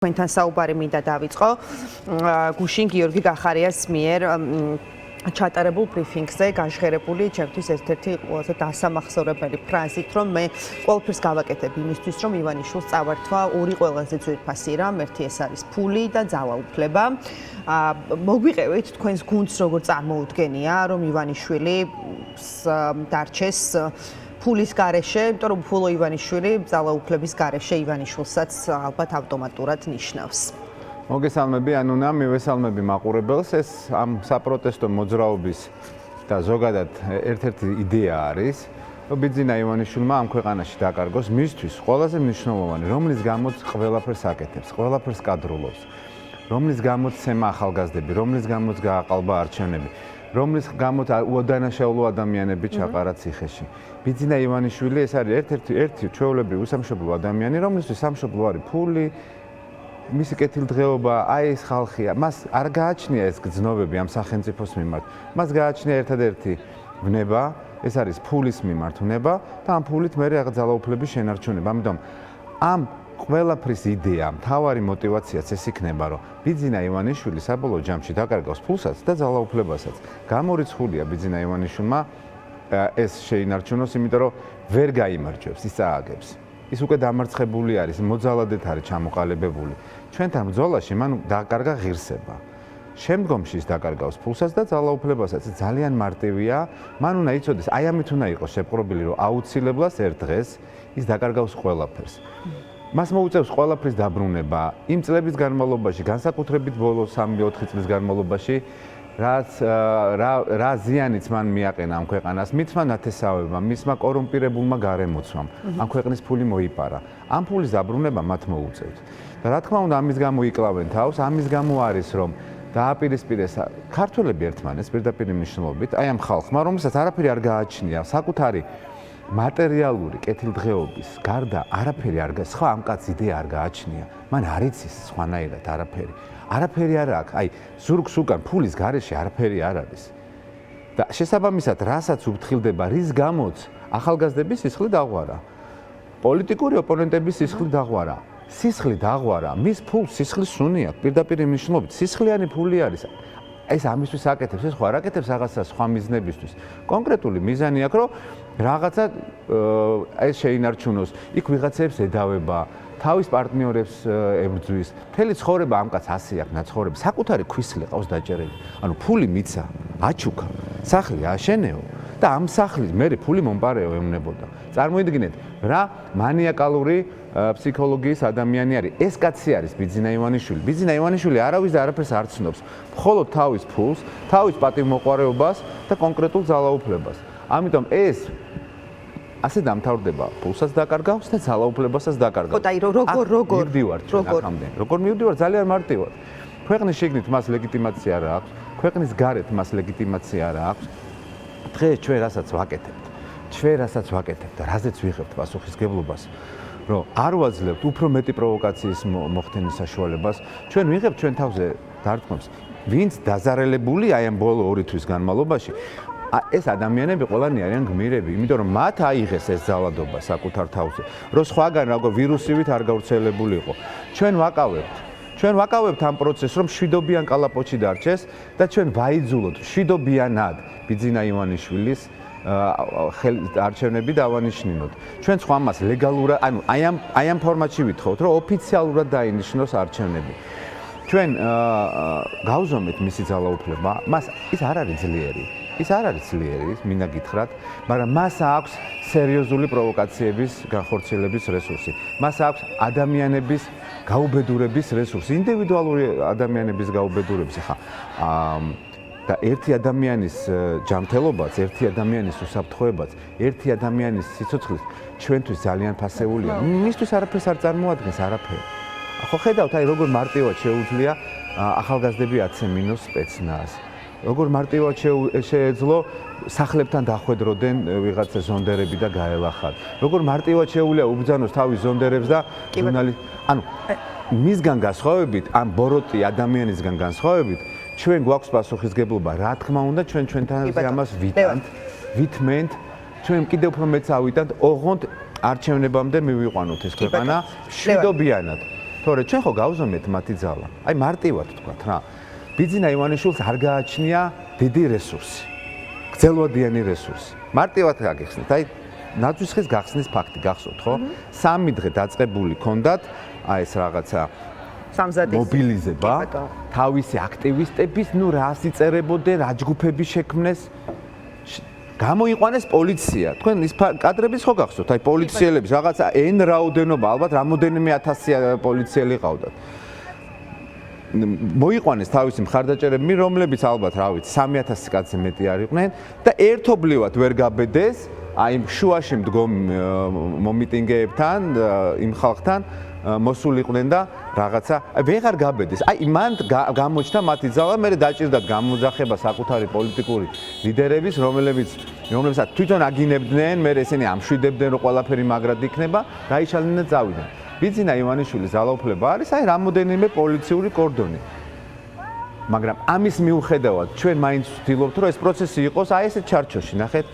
Თქვენთან საუბარი მინდა დავიწყო გუშინ გიორგი გახარიას მიერ ჩატარებულ ბრიფინგზე გაჟღერებული ჩემთვის ერთ-ერთი ყველაზე დასამახსოვრებელი ფრაზით, რომ მე ყველაფერს გავაკეთებ იმისთვის, რომ ივანიშვილს წავართვა ორი ყველაზე ძვირფასი რამ, ერთი ეს არის ფული და ძალაუფლება. მოგვიყევით თქვენს გუნდს როგორ წარმოუდგენია, რომ ივანიშვილი დარჩეს ფულის გარეშე, იმიტომ რომ ფულო ივანიშვილი ძალაუფლების გარეშე ივანიშვილსაც ალბათ ავტომატურად ნიშნავს. მოგესალმები, ანუნა, მივესალმები მაყურებელს. ეს ამ საპროტესტო მოძრაობის და ზოგადად ერთ-ერთი იდეა არის, რომ ბიძინა ივანიშვილმა ამ ქვეყანაში დაკარგოს მისთვის ყველაზე მნიშვნელოვანი, რომლის გამოც ყველაფერს აკეთებს, ყველაფერს კადრულობს, რომლის გამოც ცემა ახალგაზრდები, რომლის გამოც გააყალბა არჩევნები, რომლის გამოც უდანაშაულო ადამიანები ჩაყარა ციხეში. ბიძინა ივანიშვილი ეს არის ერთ-ერთი ჩვეულებრივი უსამშობლო ადამიანი, რომლისთვის სამშობლო არის ფული, მისი კეთილდღეობა, აი ეს ხალხია, მას არ გააჩნია ეს გრძნობები ამ სახელმწიფოს მიმართ. მას გააჩნია ერთადერთი ვნება, ეს არის ფულის მიმართ ვნება და ამ ფულით მე რაღაც ძალაუფლების შენარჩუნება. ამიტომ ამ ყველაფრის იდეა, მთავარი мотиваციაც ეს იქნება, რომ ბიძინა ივანიშვილი საბოლოო ჯამში დაკარგავს ფულსაც და ძალაუფლებასაც. გამორიცხულია ბიძინა ივანიშვილმა ეს შეინარჩუნოს, იმიტომ რომ ვერ გაიმარჯვებს, ის წააგებს. ის უკვე დამარცხებული არის, მოძალადეთ არის ჩამოყალიბებული. ჩვენთან ბრძოლაში მან დაკარგა ღირსება. შემდგომში ის დაკარგავს ფულსაც და ძალაუფლებასაც. ძალიან მარტივია, მან უნდა იცოდეს, აი ამით უნდა იყოს შეპყრობილი, რომ აუცილებლად ერთ დღეს ის დაკარგავს ყველაფერს. მას მოუწევს ყველაფრის დაბრუნება იმ წლების განმავლობაში, განსაკუთრებით ბოლო 3-4 წლის განმავლობაში, რა ზიანიც მან მიაყენა ამ ქვეყანას, მithმა ნათესავებმა, მისმა კორუმპირებულმა გარემოცვამ, ამ ქვეყნის ფული მოიპარა. ამ ფულის დაბრუნება მათ მოუწევთ. და რა თქმა უნდა, ამის გამო იკლავენ თავს, ამის გამო არის, რომ დააპირისპირეს ქართველები ერთმანეთს პირდაპირ მნიშვნელობით, აი ამ ხალხმა, რომელსაც არაფერი არ გააჩნია, საკუთარი მატერიალური კეთილდღეობის გარდა არაფერი არ გააჩნია, სხვა ამ კაც იდეა არ გააჩნია, მან არ იცის სხვანაირად არაფერი. არაფერი არ აქვს, აი ზურგს უკან ფულის გარეშე არაფერი არ არის. და შესაბამისად, რასაც უფრთხილდება, რის გამოც ახალგაზრდების სისხლი დაღვარა. პოლიტიკური ოპონენტების სისხლი დაღვარა. სისხლი დაღვარა, მის ფულს სისხლის სუნი აქვს, პირდაპირ მნიშვნელობით, სისხლიანი ფული არის. ეს ამისთვის აკეთებს, ეს ხო არ აკეთებს რაღაცა სხვა მიზნებისთვის. კონკრეტული მიზანი აქვს, რომ რაღაცა ეს შეინარჩუნოს, იქ ვიღაცებს ედავება, თავის პარტნიორებს ებრძვის. მთელი ცხოვრება ამ კაცს ასე აქვს ნაცხოვრები, საკუთარი ქვისლი ყავს დაჭერილი. ანუ ფული მიცა, აჩუქა, სახლი აშენეო და ამ სახლის მერე ფული მომპარეო ეუნებოდა. წარმოიდგინეთ, რა მანიაკალური ფსიქოლოგიის ადამიანი არის. ეს კაცი არის ბიძინა ივანიშვილი. ბიძინა ივანიშვილი არავის და არაფერს არ ცნობს. მხოლოდ თავის ფულს, თავის პატივმოყვარეობას და კონკრეტულ ძალაუფლებას. ამიტომ ეს ასე დამთავრდება, ფულსაც დაკარგავს და ძალაუფლებასაც დაკარგავს. ხო, და როგორ მივდივართ აქამდე. როგორ მივდივართ? ძალიან მარტივად. ქვეყნის შიგნით მას ლეგიტიმაცია არ აქვს, ქვეყნის გარეთ მას ლეგიტიმაცია არ აქვს. დღეს ჩვენ რასაც ვაკეთებთ და რაზეც ვიღებთ პასუხისგებლობას, რომ არ ვაძლევთ უფრო მეტი პროვოკაციის მოხდენის საშუალებას, ჩვენ ვიღებთ ჩვენ თავზე დარტყმებს, ვინც დაზარალებული აი ამ ბოლო 2 თვის განმავლობაში. ეს ადამიანები ყველანი არიან გმირები, იმიტომ რომ მათ აიღეს ეს ძალადობა საკუთარ თავზე, რომ სხვაგან როგორ ვირუსივით არ გავრცელებული იყო. ჩვენ ვაკავებთ ამ პროცესს, რომ შვიდობიან კალაპოჩი დარჩეს და ჩვენ ვაიძულოთ შვიდობიანად ბიძინა ივანიშვილის არჩევნები დავანიშნინოთ. ჩვენ სხვა მას ლეგალურად, ანუ აი ამ ფორმატში ვითხოვთ, რომ ოფიციალურად დაინიშნოს არჩევნები. ჩვენ გავზომეთ მისი ძალაუფლება, ის არ არის ძლიერი. ის არ არის ძლიერი, მინდა გითხრათ, მაგრამ მას აქვს სერიოზული პროვოკაციების განხორციელების რესურსი. მას აქვს ადამიანების გაუბედურების რესურსი, ინდივიდუალური ადამიანების გაუბედურების. ხა და ერთი ადამიანის ჯანმრთელობაც, ერთი ადამიანის უსაფრთხოებაც, ერთი ადამიანის სიცოცხლეს ჩვენთვის ძალიან ფასეულია. მისთვის არაფერს არ წარმოადგენს არაფერი. ხო ხედავთ, აი როგორ მარტივად შეუძლია ახალგაზრდები აცემინოს სპეცნაზს. როგორ მარტივად შეეძლო სახლებთან დახვედროდნენ ვიღაცა ზონდერები და გაელახათ. როგორ მარტივად შეუძლია უბრძანოს თავის ზონდერებს და ჟურნალისტ. ანუ მისგან განსხვავებით, ამ ბოროტი ადამიანისგან განსხვავებით, ჩვენ გვაქვს პასუხისგებლობა, რა თქმა უნდა, ჩვენთან ამას ვითმენთ, ჩვენ კიდევ უფრო მეც ავიტანთ, ოღონდ არჩევნებამდე მივიყვანოთ ეს ქვეყანა მშვიდობიანად. თორე ჩვენ ხო გავზომეთ მათი ძალა. აი მარტივად თქვათ რა. ბიძინა ივანიშვილს არ გააჩნია დიდი რესურსი. გრძელვადიანი რესურსი. მარტივად გაგიხსნით. აი ნაძვის გახსნის ფაქტი გახსოვთ ხო? 3 დღე დაწყებული ქონდათ აი ეს რაღაცა მობილიზება თავისი აქტივისტების, რას იწერებოდნენ, რა ჯგუფები შექმნეს. გამოიყვანეს პოლიცია. თქვენ ის კადრების ხო გახსოვთ? აი პოლიციელების რაღაცა N რაოდენობა, ალბათ რამოდენიმე 1000 პოლიციელი ყავდათ. მოიყვანეს თავისი მხარდაჭერები, რომლებიც ალბათ, რა ვიცი, 3000 კაცზე მეტი არ იყვნენ და ერთობლივად ვერ გაბედეს აი შუაში მდგომ მომიტინგეებთან, იმ ხალხთან მოსულიყვნენ და რაღაცა ვეღარ გაბედეს. აი მან გამოჩნდა მათი ძალა, მე დაჭირდათ გამოძახება საკუთარი პოლიტიკური ლიდერების, რომლებსაც თვითონ აგინებდნენ, მე ესენი ამშვიდებდნენ, რომ ყველაფერი მაგრად იქნება, დაიშალნენ და წავიდნენ. ბიძინა ივანიშვილის ძალაუფლება არის აი რამოდენიმე პოლიციური კორდონი. მაგრამ ამის მიუხედავად ჩვენ მაინც ვცდილობთ, რომ ეს პროცესი იყოს აი ესეთ ჩარჩოში, ნახეთ.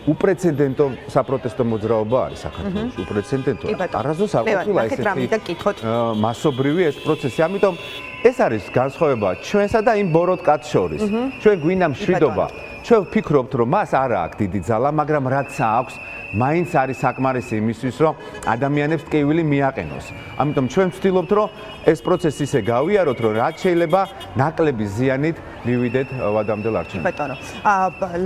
უპრეცედენტო საპროტესტო მოძრაობა არის საქართველოში, უპრეცედენტო. არასდროს არ ყოფილა ესეთი მასობრივი ეს პროცესი. ამიტომ ეს არის განსხვავება ჩვენსა და იმ ბოროტ კაცს შორის. ჩვენ გვინდა მშვიდობა. ჩვენ ვფიქრობთ, რომ მას არ აქვს დიდი ძალა, მაგრამ რაც აქვს, მაინც არის საკმარისი იმისთვის, რომ ადამიანებს ტკივილი მიაყენოს. ამიტომ ჩვენ ვცდილობთ, რომ ეს პროცესი ისე გავიაროთ, რომ რაც შეიძლება ნაკლები ზიანით მივიდეთ ვადამდელ არჩევნებში. ბატონო,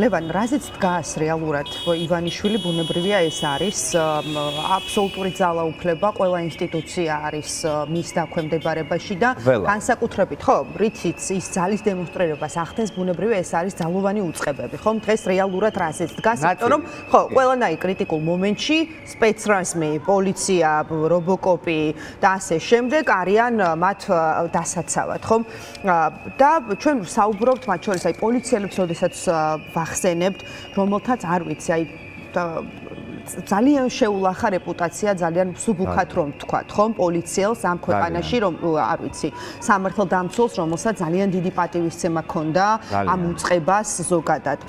ლევან, რაზეც დგას რეალურად ივანიშვილი ბუნებრივია ეს არის აბსოლუტური ძალაუფლება, ყველა ინსტიტუცია არის მის დაქვემდებარებაში და განსაკუთრებით, ხო, რითიც ის ძალის დემონსტრირებას ახდენს ბუნებრივია ეს არის ძალოვანი უწყებები, ხო? დღეს რეალურად რაზეც დგას, იმიტომ რომ ხო, ყველანაირ კრიტიკულ მომენტში სპეცრაზმი, პოლიცია, რობოკოპი და ასე შემდეგ არიან მათ დასაცავად, ხო? და ჩვენ საუბრობთ მათ შორის აი პოლიციელებს, როდესაც ვახსენებთ, რომელთაც არ ვიცი, აი ძალიან შეულახა რეპუტაცია, ძალიან მსუბუქად რომ ვთქვათ, ხომ, პოლიციელს ამ ქვეყანაში, რომ არ ვიცი, სამართალდამცველს, რომელსაც ძალიან დიდი პატივისცემა ჰქონდა ამ უწყებას ზოგადად.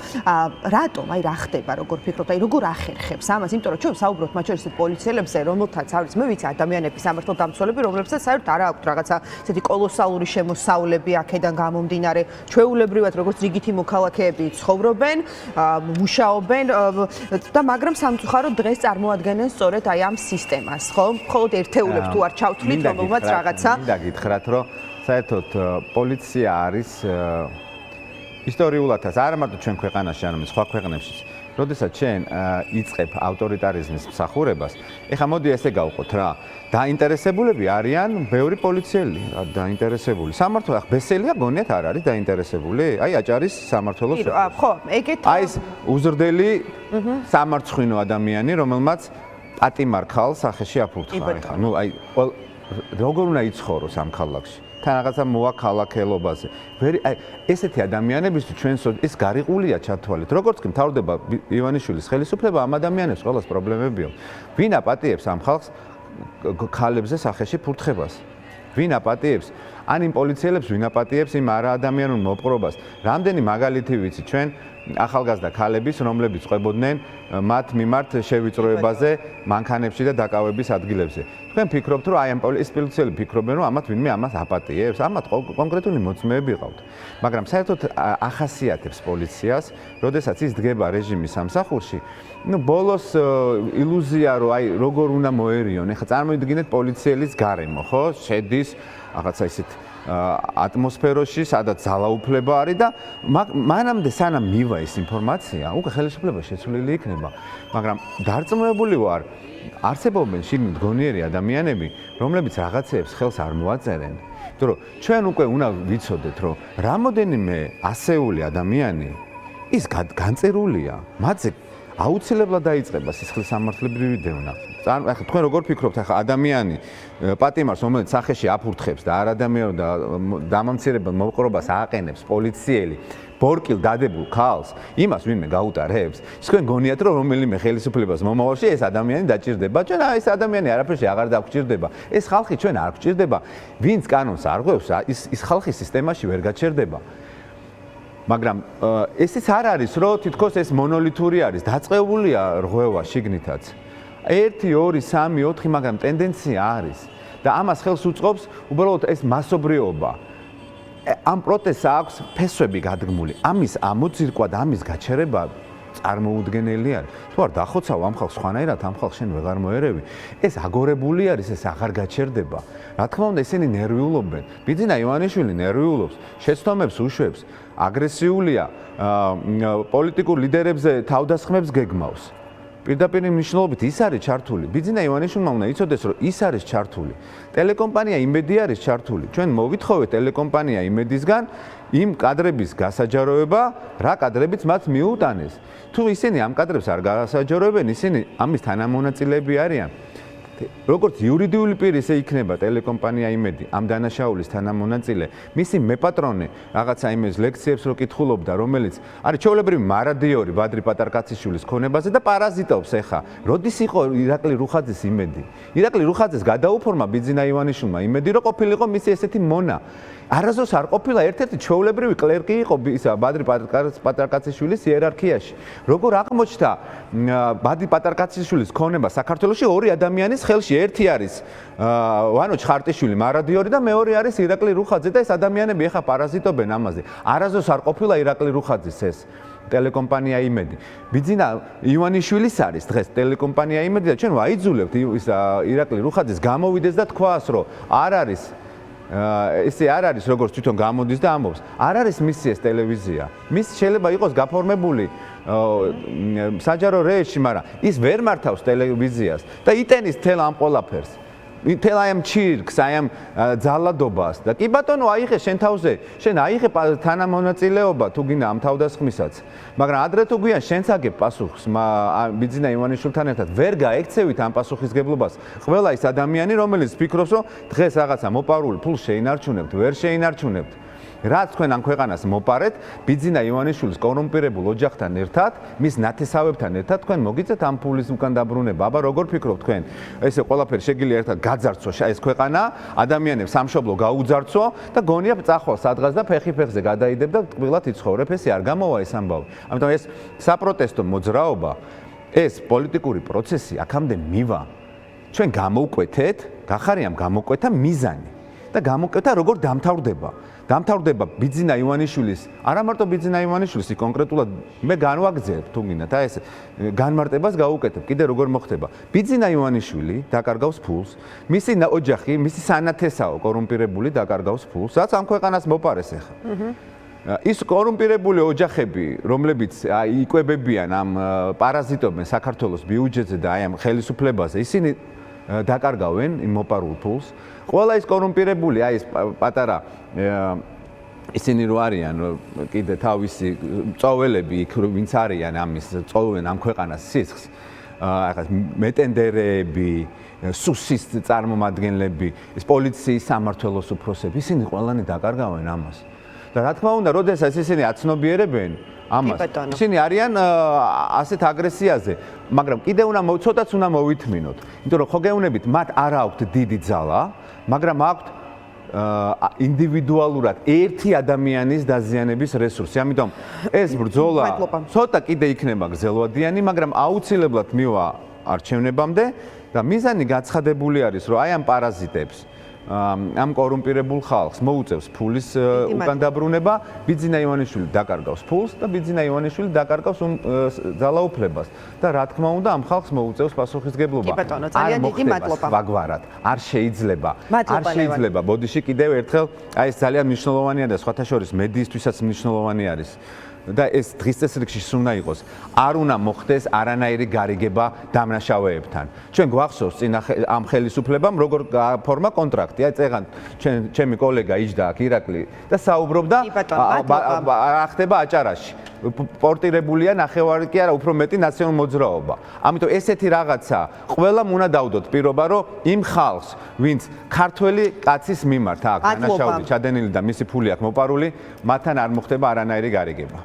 რატომ, აი რა ხდება, როგორ ფიქრობთ, აი როგორ ახერხებს ამას, იმიტომ რომ ჩვენ საუბრობთ მათ შორის პოლიციელებზე, რომელთაც არ ვიცი, მე ვიცი ადამიანები, სამართალდამცველები, რომლებსაც საერთოდ არ აქვთ რაღაცა ესეთი კოლოსალური შემოსავლები აქედან გამომდინარე, ჩვეულებრივად როგორც რიგითი მოქალაქეები ცხოვრობენ, მუშაობენ და მაგრამ სამწუხაროდ დღეს წარმოადგენენ სწორედ აი ამ სისტემას, ხო? მხოლოდ ერთეულებს თუ არ ჩავთვლით, რომელმაც რაღაცა. მინდა გითხრათ, რომ საერთოდ პოლიცია არის ისტორიულადაც არა მარტო ჩვენ ქვეყანაში, არამედ სხვა ქვეყნებშიც. როდესაც ჩვენ იწყებ ავტორიტარიზმის მსახურებას, ეხლა მოდი ესე გავყოთ რა. დაინტერესებულები არიან ბევრი პოლიციელი, დაინტერესებული. სამართლო ახ ბესელია გონიათ არ არის დაინტერესებული? აი აჭარის სამართლოს. ხო, ეგეთ აი ეს უზრდელი სამარცხვინო ადამიანი, რომელმაც პატიმარ ქალს სახეში აფურთხა ეხლა. ნუ აი როგორ უნდა იცხოვროს ამ ქალაქში? თან რაღაცა მოა ქალაქელობაზე. აი ესეთი ადამიანებისთვის ჩვენ ეს გარიყულია ჩათვალეთ. როგორც კი მთავრდება ივანიშვილის ხელისუფლება, ამ ადამიანებს ყველას პრობლემები აქვს. ვინ აპატიებს ამ ხალხს ქალებზე სახეში ფურთხებას? ვინ აპატიებს? ან იმ პოლიციელებს ვინ აპატიებს იმ არაადამიანურ მოპყრობას? რამდენი მაგალითი ვიცი ჩვენ ახალგაზრდა ქალების, რომლებიც ყვებოდნენ მათ მიმართ შევიწროებაზე, მანქანებში და დაკავების ადგილებზე. თქვენ ფიქრობთ, რომ აი ამ პოლიციელები ფიქრობენ, რომ ამათ ვინმე ამას აპატიებს? ამათ კონკრეტული მოწმეები ყავთ. მაგრამ საერთოდ ახასიათებს პოლიციას, როდესაც ის დგება რეჟიმის სამსახურში, ბოლოს ილუზია, რომ აი როგორ უნდა მოერიონ. ეხლა წარმოიდგინეთ პოლიციელის გარემო, ხო? შედის რაღაცა ისეთ ატმოსფეროში, სადაც ძალაუფლება არის და მანამდე სანამ მივა ეს ინფორმაცია, უკვე ხელისუფლება შეცვლილი იქნება. მაგრამ დარწმუნებული ვარ, არსებობენ შიგნით გონიერი ადამიანები, რომლებიც რაღაცეებს ხელს არ მოაწერენ. იმიტომ რომ ჩვენ უკვე უნდა ვიცოდეთ, რომ რამოდენიმე ასეული ადამიანი ის განწერულია, მათზე აუცილებლად დაიწყება სისხლის სამართლებრივი დევნა. ახლა თქვენ როგორ ფიქრობთ, ახლა ადამიანი პატიმარს, რომელიც სახეში აფურთხებს და არადამიანურ და დამამცირებელ მოპყრობას ააყენებს პოლიციელი, ბორკილ დადებულ ქალს, იმას ვინმე გაუტარებს. თქვენ გონიათ, რომ რომელიმე ხელისუფლებას მომავალში ეს ადამიანი დაჭირდება. ჩვენ ეს ადამიანი არაფერში აღარ დაგვჭირდება. ეს ხალხი ჩვენ არ გვჭირდება. ვინც კანონს არ ღვევს, ის ხალხი სისტემაში ვერ გაჩერდება. მაგრამ ესეც არ არის, რომ თითქოს ეს მონოლითური არის, დაწყებულია რღვევა შიგნითაც. 1, 2, 3, 4, მაგრამ ტენდენცია არის. და ამას ხელს უწყობს უბრალოდ ეს მასობრიობა. ამ პროტესტს აქვს ფესვები გადგმული. ამის ამოძირკვა და ამის გაჩერება წარმოუდგენელი არის. თუ არ დახოცავ ამ ხალხს სხვანაირად ამ ხალხს შენ ვეღარ მოერევი. ეს აგორებული არის, ეს აღარ გაჩერდება. რა თქმა უნდა, ისინი ნერვიულობენ. ბიძინა ივანიშვილი ნერვიულობს, შეცდომებს უშვებს, აგრესიულია, პოლიტიკურ ლიდერებზე თავდასხმებს გეგმავს. პირდაპირ მნიშვნელობით ის არის ჩართული. ბიძინა ივანიშვილმა უნდა იცოდეს, რომ ის არის ჩართული. ტელეკომპანია იმედი არის ჩართული. ჩვენ მოვითხოვეთ ტელეკომპანია იმედისგან იმ კადრების გასაჯაროება, რა კადრებიც მათ მიუტანეს. თუ ისინი ამ კადრებს არ გასაჯაროებენ, ისინი ამის თანამონაწილეები არიან. როგორც იურიდიული პირი ისე იქნება ტელეკომპანია იმედი ამ დანაშაულის თანამონაწილე, მისი მეპატრონე რაღაცა იმის ლექციებს რო კითხულობდა, რომელიც არის ჩვეულებრივი მარადიორი ბადრი პატარკაციშვილის ქონებაზე და პარაზიტობს ეხა. როდის იყო ირაკლი რუხაძის იმედი? ირაკლი რუხაძეს გადაუფორმა ბიძინა ივანიშვილმა იმედი, რომ ყოფილიყო მისი ესეთი მონა. არასდროს არ ყოფილა ერთ-ერთი ჩვეულებრივი კლერკი იყო ისა ბადრი პატარკაციშვილის იერარქიაში. როგორ აღმოჩნდა ბადრი პატარკაციშვილის ქონება საქართველოში ორი ადამიანის ხელში, ერთი არის ვანო ჩხარტიშვილი მარადიორი და მეორე არის ირაკლი რუხაძე და ეს ადამიანები ეხა პარაზიტობენ ამაზე. არასდროს არ ყოფილა ირაკლი რუხაძის ეს ტელეკომპანია იმედი. ბიძინა ივანიშვილის არის დღეს ტელეკომპანია იმედი და ჩვენ ვაიძულებთ ირაკლი რუხაძეს გამოვიდეს და თქვას, რომ არ არის ესე არ არის როგორც თვითონ გამოდის და ამბობს. არ არის მისი ეს ტელევიზია. მის შეიძლება იყოს გაფორმებული საჯარო რეჟიმში, მაგრამ ის ვერ მართავს ტელევიზიას და იტენის თელ ამ ყველაფერს. თელ აი ამ ჩირკს, აი ამ ძალადობას და კი ბატონო აიღე შენ თავზე, შენ აიღე თანამონაწილეობა თუ გინდა ამ თავდასხმისაც. მაგრამ ადრე თუ გვიან შენც აგებ პასუხს ბიძინა ივანიშვილთან ერთად ვერ გაექცევით ამ პასუხისგებლობას. ყველა ის ადამიანი, რომელიც ფიქრობს, რომ დღეს რაღაცა მოპარული ფულს შეინარჩუნებთ, ვერ შეინარჩუნებთ. რაც თქვენ ამ ქვეყანას მოპარეთ, ბიძინა ივანიშვილის კორუმპირებულ ოჯახთან ერთად, მის ნათესავებთან ერთად თქვენ მოგიწევთ ამ ფულის უკან დაბრუნება. აბა როგორ ფიქრობთ თქვენ? ესე ყველაფერი შეგიძლია ერთად გაძარცვა ეს ქვეყანა, ადამიანებს სამშობლო გაუძარცვა და გონია წახვალ სადღაც და ფეხი ფეხზე გადაიდებ და ტყბილად იცხოვრებ. ესე არ გამოვა ეს ამბავი. ამიტომ ეს საპროტესტო მოძრაობა, ეს პოლიტიკური პროცესი აქამდე მივა. ჩვენ გამოვკვეთეთ, გახარიამ გამოკვეთა მიზანი და გამოკვეთა როგორ დამთავრდება. დამთავრდება ბიძინა ივანიშვილის, არა მარტო ბიძინა ივანიშვილის, კონკრეტულად მე განვაგრძელებ თუ გინდა და ეს განმარტებას გავუკეთებ. კიდე როგორ მოხდება? ბიძინა ივანიშვილი დაკარგავს ფულს, მისი ოჯახი, მისი სანათესაო კორუმპირებული დაკარგავს ფულს, რაც ამ ქვეყანას მოპარეს ახლა. ის კორუმპირებული ოჯახები, რომლებიც იკვებებიან ამ პარაზიტობენ საქართველოს ბიუჯეტზე და აი ამ ხელისუფლებაზე, ისინი დაკარგავენ იმ მოპარულ ფულს. ყველა ის კორუმპირებული, აი ეს პატარა ისინი რო არიან კიდე თავისი წოველები იქ ვინც არიან ამის წოვენ ამ ქვეყანას სისხლს, ახლა მეტენდერეები, სუსის წარმომადგენლები, ეს პოლიციის სამმართველოს უფროსები, ისინი ყველანი დაკარგავენ ამას. და რა თქმა უნდა, როდესაც ისინი აცნობიერებენ ამას, ისინი არიან ასეთ აგრესიაზე, მაგრამ კიდე ცოტაც უნდა მოვითმინოთ, იმიტომ რომ ხო გეუბნებით, მათ არ აქვთ დიდი ძალა, მაგრამ აქვთ ინდივიდუალურად ერთი ადამიანის დაზიანების რესურსი. ამიტომ ეს ბრძოლა ცოტა კიდე იქნება გრძელვადიანი, მაგრამ აუცილებლად მივა არჩევნებამდე და მიზანი გაცხადებული არის, რომ აი ამ პარაზიტებს ამ კორუმპირებულ ხალხს მოუწევს ფულის უკან დაბრუნება, ბიძინა ივანიშვილი დაკარგავს ფულს და ბიძინა ივანიშვილი დაკარგავს ძალაუფლებას და რა თქმა უნდა ამ ხალხს მოუწევს პასუხისგებლობა. ძალიან დიდი მადლობა. ვაგვარად, არ შეიძლება. არ შეიძლება. ბოდიში კიდევ ერთხელ, აი ეს ძალიან მნიშვნელოვანია და სხვათა შორის მედიისთვისაც მნიშვნელოვანი არის. და ეს დღის წესრიგში უნდა იყოს. არ უნდა მოხდეს არანაირი გარიგება დამნაშავეებთან. ჩვენ გვახსოვს წინა ამ ხელისუფლებამ როგორ გაფორმა კონტრაქტი. აი წეგან ჩემი კოლეგა იჯდა აქ ირაკლი და საუბრობდა რა ხდება აჭარაში. პორტირებულია ნახევარი კი არა, უფრო მეტი ნაციონალ მოძრაობა. ამიტომ ესეთი რაღაცა ყველამ უნდა დავდოთ პირობა, რომ იმ ხალხს, ვინც ქართველი კაცის მიმართ აქ დანაშაული ჩადენილი და მისი ფული აქ მოპარული, მათთან არ მოხდება არანაირი გარიგება.